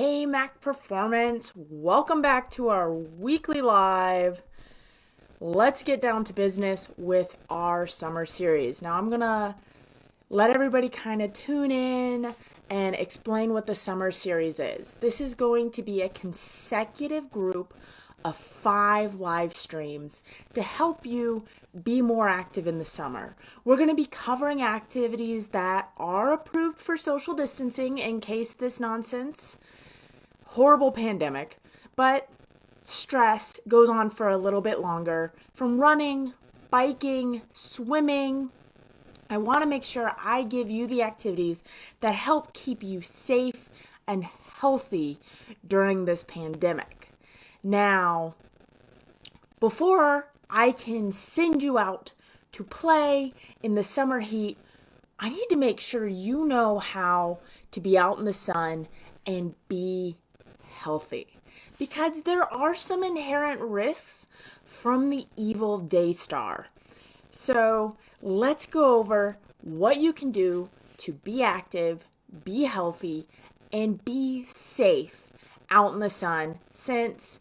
Hey Mac Performance, welcome back to our weekly live. Let's get down to business with our summer series. Now I'm gonna let everybody kind of tune in and explain what the summer series is. This is going to be a consecutive group of 5 live streams to help you be more active in the summer. We're going to be covering activities that are approved for social distancing in case this nonsense, horrible pandemic, but stress goes on for a little bit longer. From running, biking, swimming, I want to make sure I give you the activities that help keep you safe and healthy during this pandemic. Now, before I can send you out to play in the summer heat, I need to make sure you know how to be out in the sun and be healthy. Because there are some inherent risks from the evil day star. So let's go over what you can do to be active, be healthy, and be safe out in the sun, since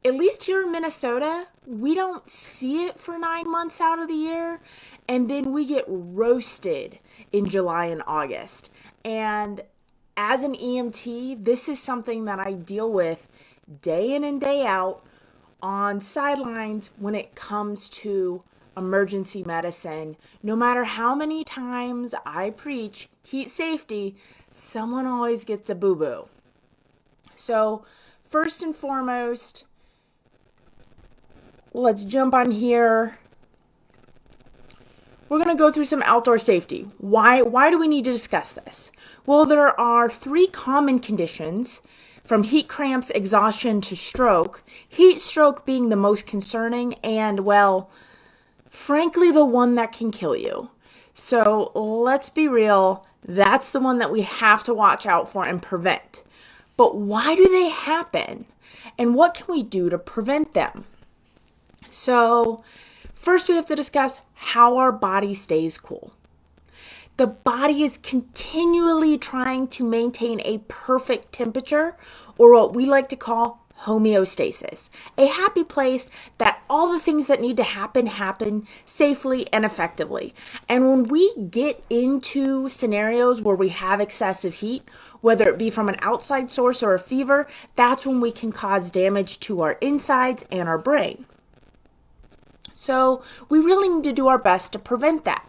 at least here in Minnesota, we don't see it for 9 months out of the year, and then we get roasted in July and August. And as an EMT, this is something that I deal with day in and day out on sidelines when it comes to emergency medicine. No matter how many times I preach heat safety, someone always gets a boo-boo. So first and foremost, let's jump on here. We're going to go through some outdoor safety. Why do we need to discuss this? Well, there are 3 common conditions, from heat cramps, exhaustion to stroke. Heat stroke being the most concerning and, well, frankly, the one that can kill you. So let's be real, that's the one that we have to watch out for and prevent. But why do they happen? And what can we do to prevent them? So first we have to discuss how our body stays cool. The body is continually trying to maintain a perfect temperature, or what we like to call homeostasis, a happy place that all the things that need to happen safely and effectively. And when we get into scenarios where we have excessive heat, whether it be from an outside source or a fever, that's when we can cause damage to our insides and our brain. So we really need to do our best to prevent that.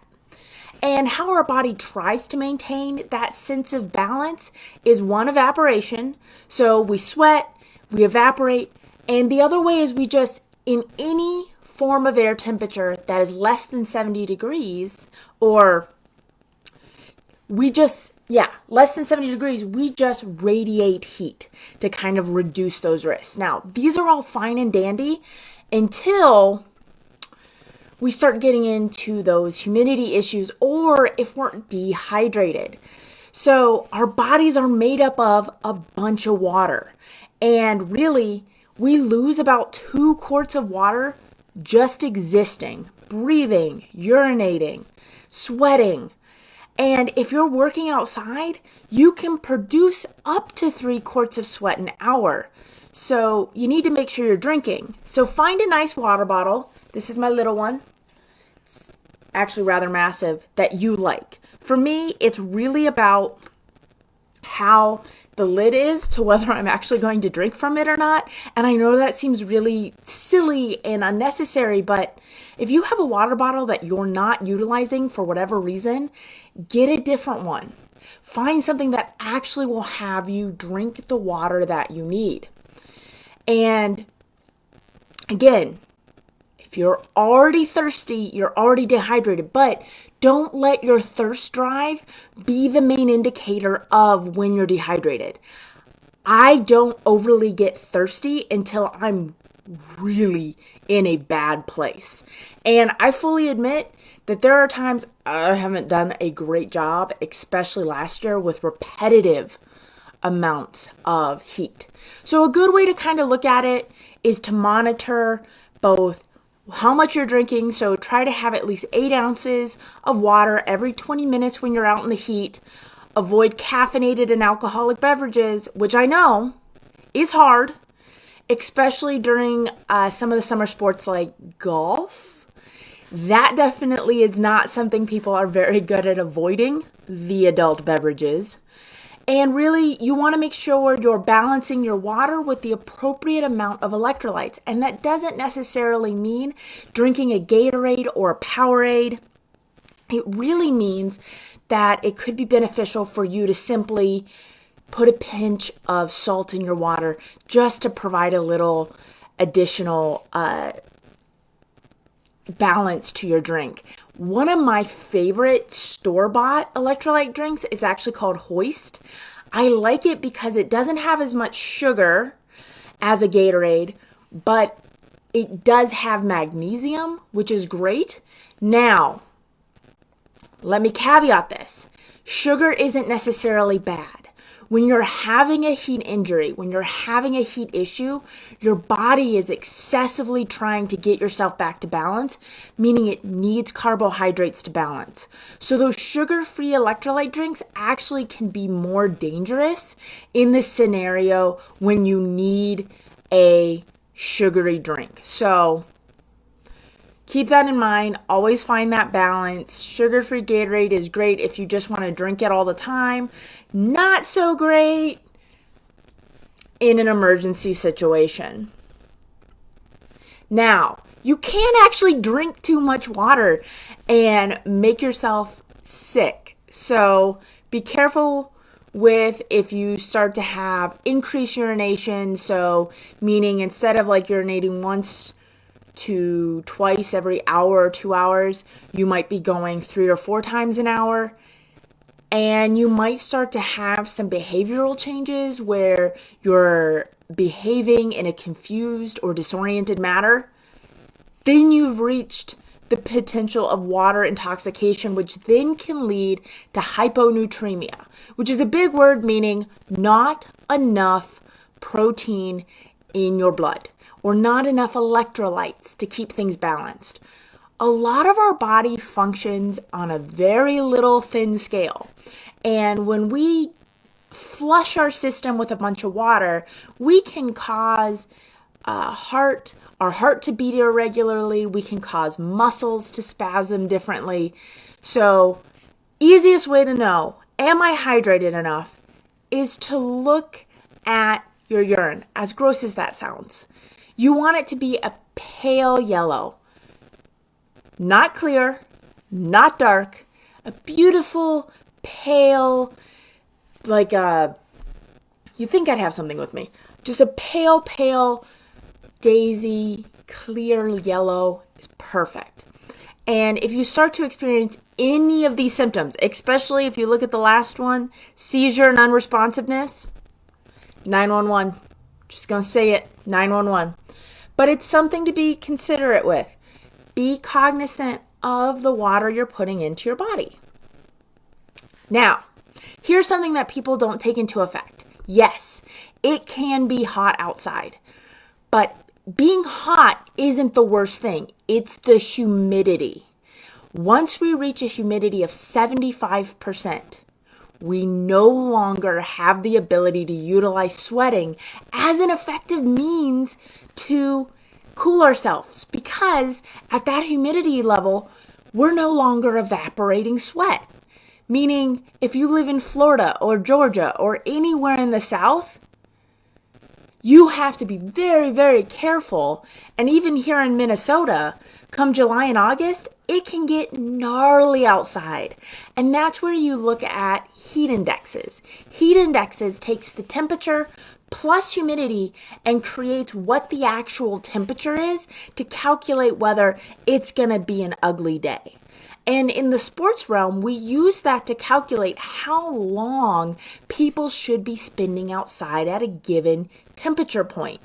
And how our body tries to maintain that sense of balance is one, evaporation. So we sweat, we evaporate, and the other way is we just, in any form of air temperature that is less than 70 degrees, or less than 70 degrees, we just radiate heat to kind of reduce those risks. Now, these are all fine and dandy until we start getting into those humidity issues, or if we're dehydrated. So our bodies are made up of a bunch of water, and really we lose about 2 quarts of water just existing, breathing, urinating, sweating. And if you're working outside, you can produce up to 3 quarts of sweat an hour. So you need to make sure you're drinking. So find a nice water bottle. This is my little one. It's actually rather massive, that you like. For me, it's really about how the lid is to whether I'm actually going to drink from it or not. And I know that seems really silly and unnecessary, but if you have a water bottle that you're not utilizing for whatever reason, get a different one. Find something that actually will have you drink the water that you need. And again, if you're already thirsty, you're already dehydrated, but don't let your thirst drive be the main indicator of when you're dehydrated. I don't overly get thirsty until I'm really in a bad place. And I fully admit that there are times I haven't done a great job, especially last year, with repetitive amounts of heat. So a good way to kind of look at it is to monitor both how much you're drinking. So try to have at least 8 ounces of water every 20 minutes when you're out in the heat. avoid caffeinated and alcoholic beverages, which I know is hard, especially during some of the summer sports like golf. That definitely is not something people are very good at avoiding, the adult beverages. And really, you want to make sure you're balancing your water with the appropriate amount of electrolytes. And that doesn't necessarily mean drinking a Gatorade or a Powerade. It really means that it could be beneficial for you to simply put a pinch of salt in your water just to provide a little additional balance to your drink. One of my favorite store-bought electrolyte drinks is actually called Hoist. I like it because it doesn't have as much sugar as a Gatorade, but it does have magnesium, which is great. Now, let me caveat this. Sugar isn't necessarily bad. When you're having a heat injury, when you're having a heat issue, your body is excessively trying to get yourself back to balance, meaning it needs carbohydrates to balance. So those sugar-free electrolyte drinks actually can be more dangerous in this scenario when you need a sugary drink. So keep that in mind. Always find that balance. Sugar-free Gatorade is great if you just want to drink it all the time. Not so great in an emergency situation. Now, you can actually drink too much water and make yourself sick. So be careful with if you start to have increased urination. So meaning instead of like urinating once to twice every hour or 2 hours, you might be going 3 or 4 times an hour. And you might start to have some behavioral changes where you're behaving in a confused or disoriented manner. Then you've reached the potential of water intoxication, which then can lead to hyponatremia, which is a big word meaning not enough protein in your blood or not enough electrolytes to keep things balanced. A lot of our body functions on a very little thin scale. And when we flush our system with a bunch of water, we can cause our heart to beat irregularly. We can cause muscles to spasm differently. So easiest way to know, am I hydrated enough, is to look at your urine, as gross as that sounds. You want it to be a pale yellow. Not clear, not dark, a beautiful, pale, like you think I'd have something with me. Just a pale, daisy, clear yellow is perfect. And if you start to experience any of these symptoms, especially if you look at the last one, seizure and unresponsiveness, 911. Just gonna say it, 911. But it's something to be considerate with. Be cognizant of the water you're putting into your body. Now, here's something that people don't take into effect. Yes, it can be hot outside, but being hot isn't the worst thing. It's the humidity. Once we reach a humidity of 75%, we no longer have the ability to utilize sweating as an effective means to cool ourselves, because at that humidity level, we're no longer evaporating sweat. Meaning, if you live in Florida or Georgia or anywhere in the South, you have to be very, very careful. And even here in Minnesota, come July and August, it can get gnarly outside. And that's where you look at heat indexes. Heat indexes takes the temperature plus humidity and creates what the actual temperature is to calculate whether it's going to be an ugly day. And in the sports realm, we use that to calculate how long people should be spending outside at a given temperature point.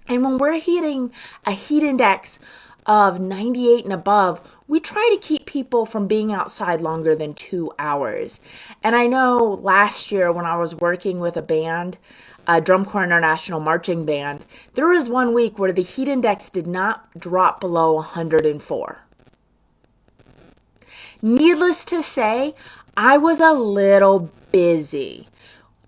And when we're hitting a heat index of 98 and above, we try to keep people from being outside longer than 2 hours. And I know last year when I was working with a band, a Drum Corps International Marching Band, there was 1 week where the heat index did not drop below 104. Needless to say, I was a little busy.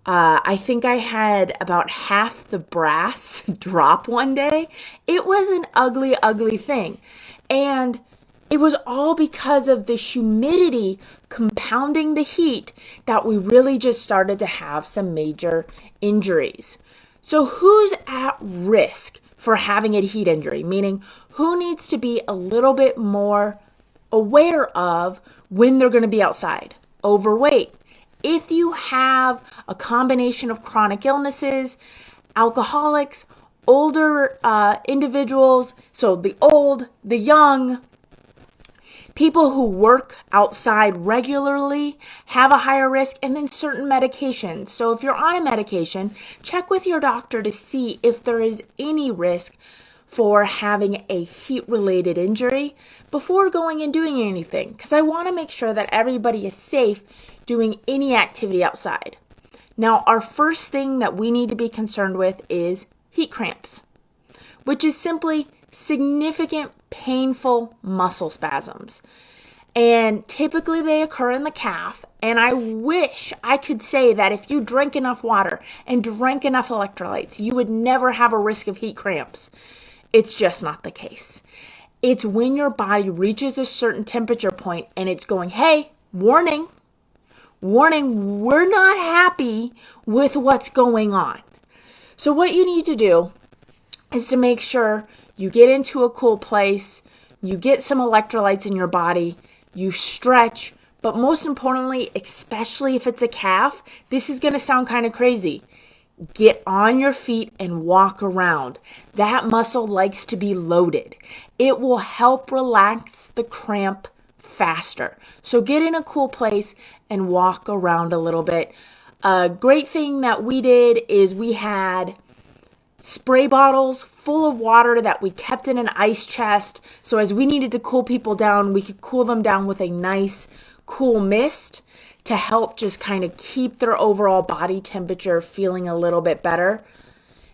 I think I had about half the brass drop one day. It was an ugly, ugly thing. And it was all because of the humidity compounding the heat that we really just started to have some major injuries. So who's at risk for having a heat injury? Meaning, who needs to be a little bit more aware of when they're going to be outside? Overweight. If you have a combination of chronic illnesses, alcoholics, older individuals, so the old, the young, people who work outside regularly have a higher risk, and then certain medications. So if you're on a medication, check with your doctor to see if there is any risk for having a heat-related injury before going and doing anything, because I want to make sure that everybody is safe doing any activity outside. Now, our first thing that we need to be concerned with is heat cramps, which is simply significant painful muscle spasms. And typically they occur in the calf. And I wish I could say that if you drink enough water and drank enough electrolytes, you would never have a risk of heat cramps. It's just not the case. It's when your body reaches a certain temperature point and it's going, hey, warning, we're not happy with what's going on. So what you need to do is to make sure you get into a cool place, you get some electrolytes in your body, you stretch, but most importantly, especially if it's a calf, this is going to sound kind of crazy. Get on your feet and walk around. That muscle likes to be loaded. It will help relax the cramp faster. So get in a cool place and walk around a little bit. A great thing that we did is we had spray bottles full of water that we kept in an ice chest. So as we needed to cool people down, we could cool them down with a nice cool mist to help just kind of keep their overall body temperature feeling a little bit better.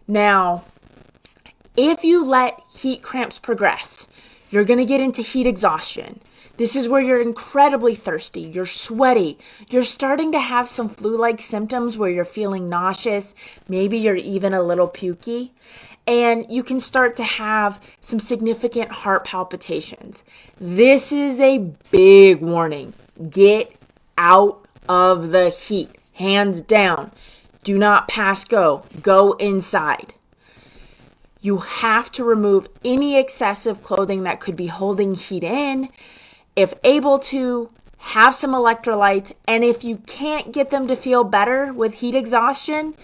Now, if you let heat cramps progress, you're going to get into heat exhaustion. This is where you're incredibly thirsty, you're sweaty, you're starting to have some flu-like symptoms where you're feeling nauseous, maybe you're even a little pukey, and you can start to have some significant heart palpitations. This is a big warning. Get out of the heat, hands down. Do not pass go. Go inside. You have to remove any excessive clothing that could be holding heat in. If able to, have some electrolytes, and if you can't get them to feel better with heat exhaustion,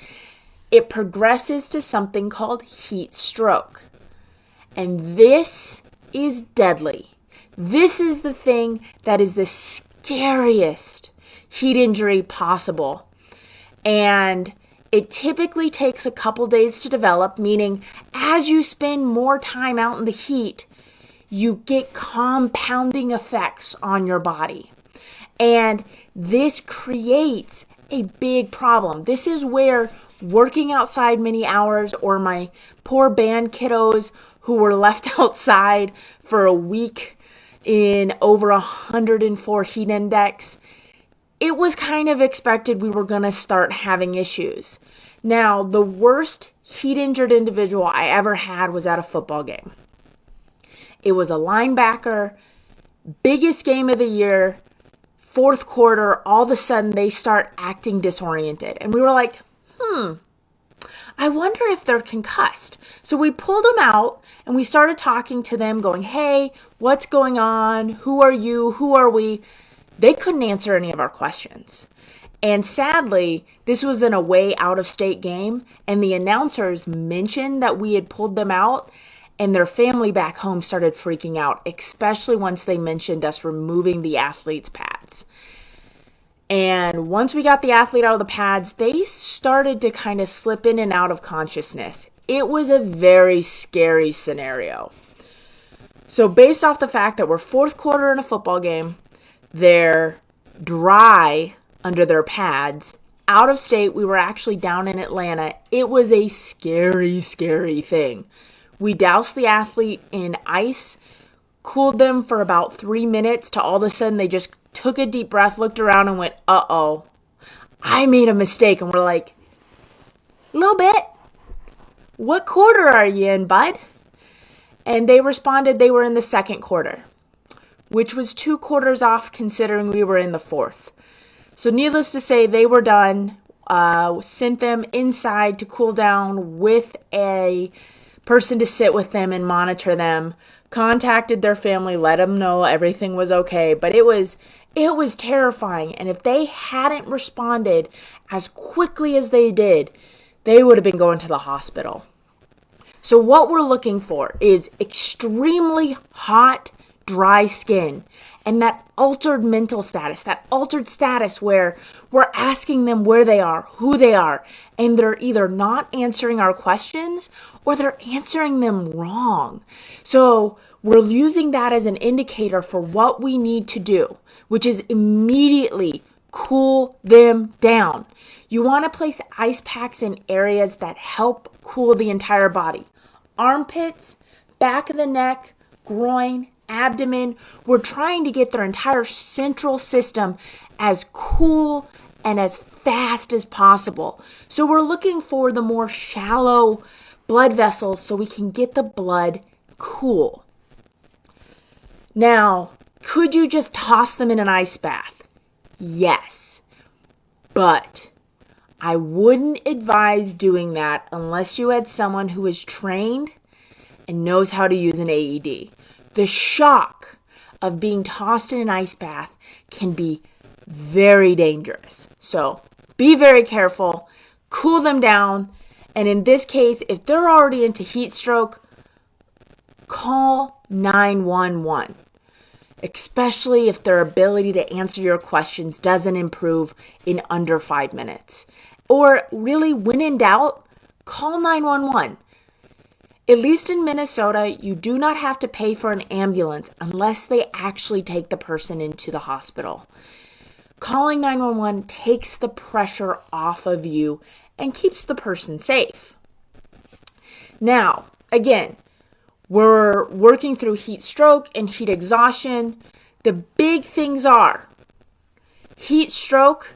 it progresses to something called heat stroke. And this is deadly. This is the thing that is the scariest heat injury possible. And it typically takes a couple days to develop, meaning as you spend more time out in the heat, you get compounding effects on your body. And this creates a big problem. This is where working outside many hours, or my poor band kiddos who were left outside for a week in over 104 heat index, it was kind of expected we were going to start having issues. Now, the worst heat injured individual I ever had was at a football game. It was a linebacker, biggest game of the year, fourth quarter, all of a sudden they start acting disoriented. And we were like, I wonder if they're concussed. So we pulled them out and we started talking to them going, hey, what's going on? Who are you? Who are we? They couldn't answer any of our questions. And sadly, this was an away out-of-state game, and the announcers mentioned that we had pulled them out, and their family back home started freaking out, especially once they mentioned us removing the athlete's pads. And once we got the athlete out of the pads, they started to kind of slip in and out of consciousness. It was a very scary scenario. So based off the fact that we're fourth quarter in a football game, they're dry under their pads, out of state, we were actually down in Atlanta. It was a scary, scary thing. We doused the athlete in ice, cooled them for about 3 minutes, to all of a sudden they just took a deep breath, looked around and went, uh-oh, I made a mistake. And we're like, a little bit. What quarter are you in, bud? And they responded they were in the second quarter, which was 2 quarters off considering we were in the fourth. So needless to say, they were done. Sent them inside to cool down with a person to sit with them and monitor them. Contacted their family, let them know everything was okay. But it was terrifying. And if they hadn't responded as quickly as they did, they would have been going to the hospital. So what we're looking for is extremely hot, dry skin and that altered mental status, that altered status where we're asking them where they are, who they are, and they're either not answering our questions or they're answering them wrong. So we're using that as an indicator for what we need to do, which is immediately cool them down. You want to place ice packs in areas that help cool the entire body. Armpits, back of the neck, groin, abdomen. We're trying to get their entire central system as cool and as fast as possible. So we're looking for the more shallow blood vessels so we can get the blood cool. Now, could you just toss them in an ice bath? Yes, but I wouldn't advise doing that unless you had someone who is trained and knows how to use an AED. The shock of being tossed in an ice bath can be very dangerous. So be very careful, cool them down, and in this case, if they're already into heat stroke, call 911. Especially if their ability to answer your questions doesn't improve in under 5 minutes. Or really, when in doubt, call 911. At least in Minnesota, you do not have to pay for an ambulance unless they actually take the person into the hospital. Calling 911 takes the pressure off of you and keeps the person safe. Now, again, we're working through heat stroke and heat exhaustion. The big things are heat stroke,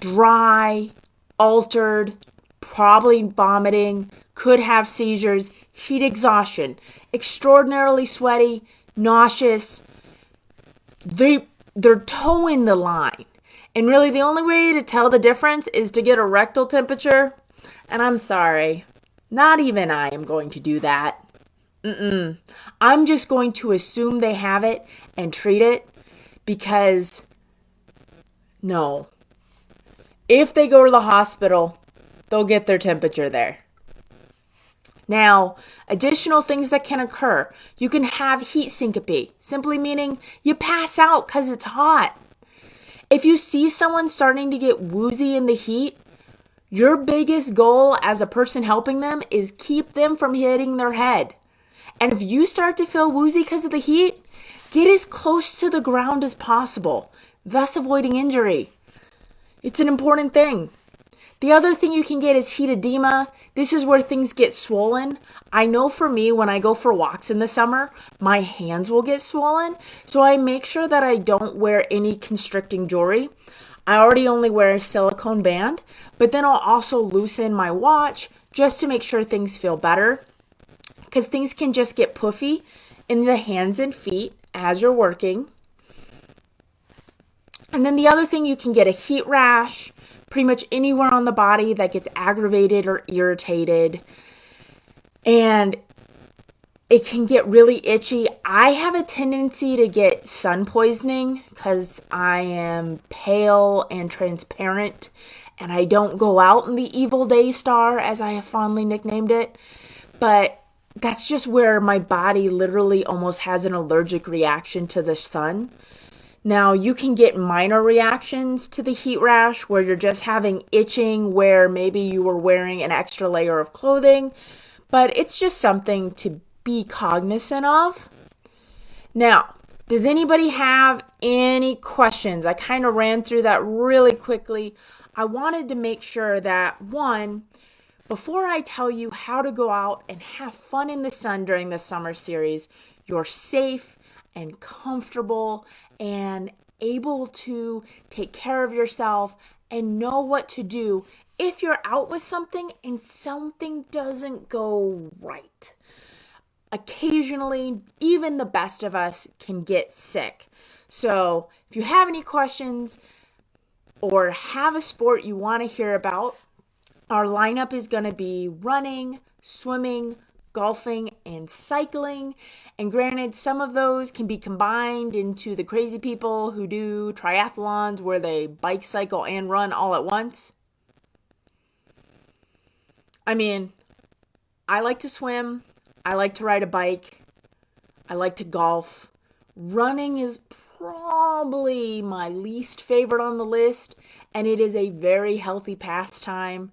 dry, altered, probably vomiting, could have seizures. Heat exhaustion, extraordinarily sweaty, nauseous. They're towing the line. And really the only way to tell the difference is to get a rectal temperature. And I'm sorry, not even I am going to do that. I'm just going to assume they have it and treat it because no. If they go to the hospital, they'll get their temperature there. Now, additional things that can occur. You can have heat syncope, simply meaning you pass out because it's hot. If you see someone starting to get woozy in the heat, your biggest goal as a person helping them is keep them from hitting their head. And if you start to feel woozy because of the heat, get as close to the ground as possible, thus avoiding injury. It's an important thing. The other thing you can get is heat edema. This is where things get swollen. I know for me, when I go for walks in the summer, my hands will get swollen. So I make sure that I don't wear any constricting jewelry. I already only wear a silicone band, but then I'll also loosen my watch just to make sure things feel better. Because things can just get puffy in the hands and feet as you're working. And then the other thing, you can get a heat rash pretty much anywhere on the body that gets aggravated or irritated. And it can get really itchy. I have a tendency to get sun poisoning because I am pale and transparent and I don't go out in the evil day star, as I have fondly nicknamed it. But that's just where my body literally almost has an allergic reaction to the sun. Now, you can get minor reactions to the heat rash where you're just having itching where maybe you were wearing an extra layer of clothing, but it's just something to be cognizant of. Now, does anybody have any questions? I kind of ran through that really quickly. I wanted to make sure that, one, before I tell you how to go out and have fun in the sun during the summer series, you're safe and comfortable and able to take care of yourself and know what to do if you're out with something and something doesn't go right. Occasionally, even the best of us can get sick. So if you have any questions or have a sport you want to hear about, our lineup is going to be running, swimming, golfing, and cycling. And granted, some of those can be combined into the crazy people who do triathlons where they bike, cycle, and run all at once. I mean, I like to swim. I like to ride a bike. I like to golf. Running is probably my least favorite on the list, and it is a very healthy pastime.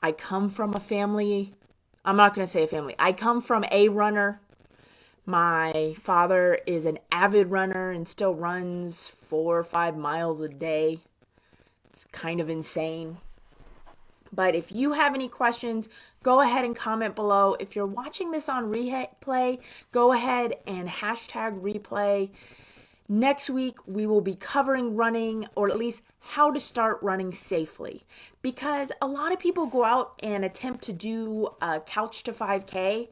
I come from a family, I'm not going to say a family, I come from a runner. My father is an avid runner and still runs 4 or 5 miles a day. It's kind of insane. But if you have any questions, go ahead and comment below. If you're watching this on replay, go ahead and hashtag replay. Next week, we will be covering running, or at least how to start running safely. Because a lot of people go out and attempt to do a couch to 5K,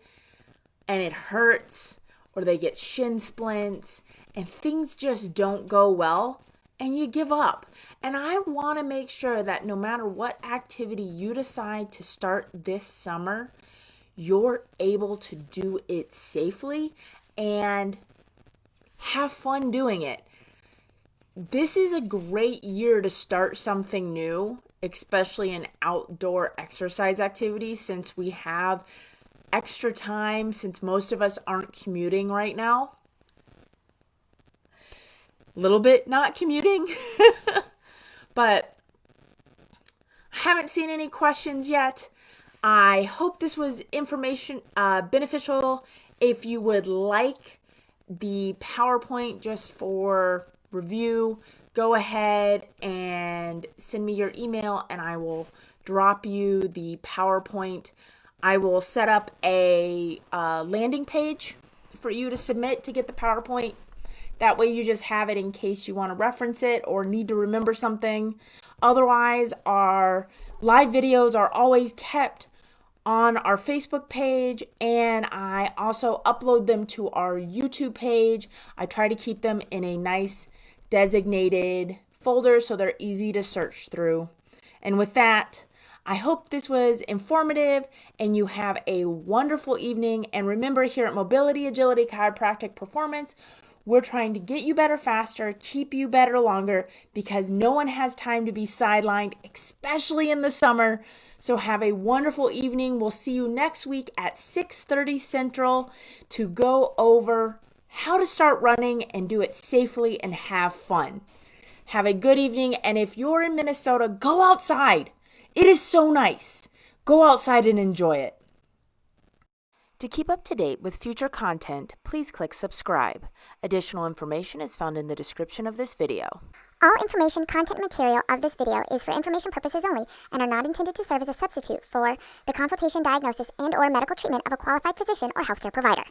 and it hurts, or they get shin splints, and things just don't go well, and you give up. And I want to make sure that no matter what activity you decide to start this summer, you're able to do it safely and have fun doing it. This is a great year to start something new, especially an outdoor exercise activity, since we have extra time, since most of us aren't commuting right now. Little bit not commuting, but I haven't seen any questions yet. I hope this was information beneficial. If you would like the PowerPoint just for review, go ahead and send me your email and I will drop you the PowerPoint. I will set up a landing page for you to submit to get the PowerPoint. That way you just have it in case you want to reference it or need to remember something. Otherwise, our live videos are always kept on our Facebook page, and I also upload them to our YouTube page. I try to keep them in a nice designated folder so they're easy to search through. And with that, I hope this was informative and you have a wonderful evening. And remember, here at Mobility, Agility, Chiropractic Performance, we're trying to get you better faster, keep you better longer, because no one has time to be sidelined, especially in the summer. So have a wonderful evening. We'll see you next week at 6:30 Central to go over how to start running and do it safely and have fun. Have a good evening. And if you're in Minnesota, go outside. It is so nice. Go outside and enjoy it. To keep up to date with future content, please click subscribe. Additional information is found in the description of this video. All information, content, and material of this video is for information purposes only and are not intended to serve as a substitute for the consultation, diagnosis, and/or medical treatment of a qualified physician or healthcare provider.